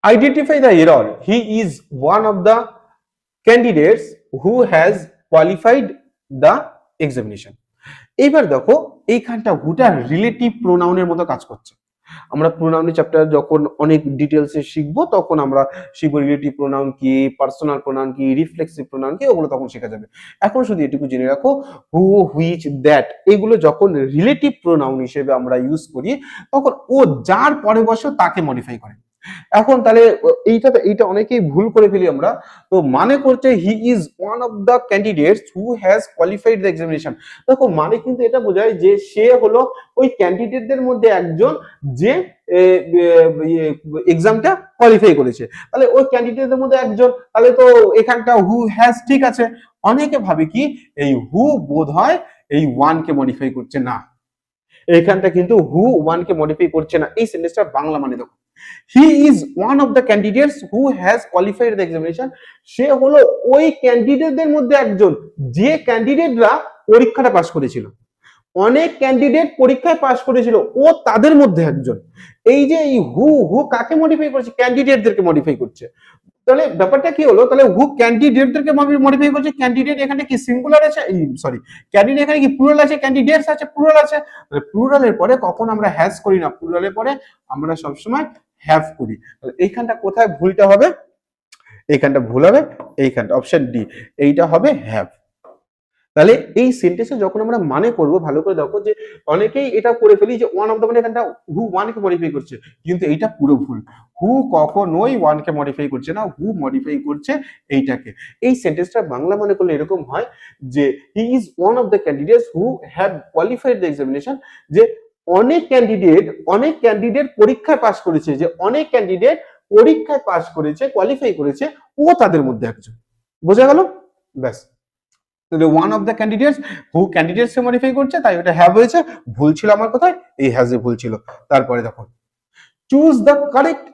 Identify the error. He is one of the candidates who has qualified the examination. এবার দেখো এইখানটা হুটা relative প্রোনাউনের মতো কাজ করছে। আমরা প্রোনাউনের চ্যাপ্টার যখন অনেক ডিটেলসে শিখবো তখন আমরা শিখবো রিলেটিভ প্রোনাউন কি, পার্সোনাল প্রোনাউন কি, রিফ্লেক্সিভ প্রোনাউন কি, ওগুলো তখন শেখা যাবে। এখন শুধু এটুকু জেনে রাখো হু, হুইচ, দ্যাট এগুলো যখন রিলেটিভ প্রোনাউন হিসেবে আমরা ইউজ করি তখন ও যার পরে বসে তাকে মডিফাই করে। এখন তাহলে এইটা অনেকেই ভুল করে ফেলি আমরা। তো মানে করছে হি is one of the candidates who has qualified the examination. দেখো মানে কিন্তু এটা বোঝায় যে সে হলো ওই ক্যান্ডিডেটদের মধ্যে একজন যে এক্সামটা কোয়ালিফাই করেছে। তাহলে ওই ক্যান্ডিডেটদের মধ্যে একজন, তাহলে তো এখানটা হু হ্যাজ ঠিক আছে। অনেকে ভাবে কি এই হু বোধ হয় এই ওয়ান কে মডিফাই করছে, না এখানটা কিন্তু হু ওয়ান কে মডিফাই করছে না। এই সেন্টেন্সটা বাংলা মানে দেখো he is one of the candidates who has qualified the examination. সে হলো ওই ক্যান্ডিডেটদের মধ্যে একজন যে ক্যান্ডিডেটরা পরীক্ষাটা পাস করেছিল। অনেক ক্যান্ডিডেট পরীক্ষায় পাস করেছিল, ও তাদের মধ্যে একজন। এই যে এই হু হু কাকে মডিফাই করছে? ক্যান্ডিডেটদেরকে মডিফাই করছে। তাহলে ব্যাপারটা কি হলো? তাহলে হু ক্যান্ডিডেটদেরকে মডিফাই করছে। ক্যান্ডিডেট এখানে কি সিঙ্গুলার আছে? সরি, ক্যান্ডিডেট এখানে কি প্লুরাল আছে? ক্যান্ডিডেটস আছে, প্লুরাল আছে। প্লুরালের পরে কখন আমরা হ্যাজ করি না, প্লুরালের পরে আমরা সবসময় হ্যাভ করি। এইখানটা কোথায় ভুলটা হবে? এইখানটা ভুল হবে, এইখানটা অপশন ডি, এইটা হবে হ্যাভ। তাহলে এই সেন্টেন্সে যখন আমরা মানে করব ভালো করে দেখো যে অনেকেই এটা করে ফেলি যে ওয়ান অফ দ্য মানে এখানটা হু ওয়ান কে মডিফাই করছে, কিন্তু এইটা পুরো ভুল। হু কখনোই ওয়ান কে মডিফাই করছে না, হু মডিফাই করছে এইটাকে। এই সেন্টেন্সটা বাংলা মানে করলে এরকম হয় যে হি is one of the candidates who have qualified the examination. যে অনেক ক্যান্ডিডেট পরীক্ষায় পাস করেছে, যে অনেক ক্যান্ডিডেট পরীক্ষায় পাস করেছে, কোয়ালিফাই করেছে, ও তাদের মধ্যে একজন। বোঝা গেল? ব্যাস। One of the candidates who candidates modify করছে, তাই ওটা হ্যাভ হয়েছে। ভুল ছিল আমার কথায়, এই হ্যাজে ভুল ছিল। তারপরে দেখো চুজ দ্য কারেক্ট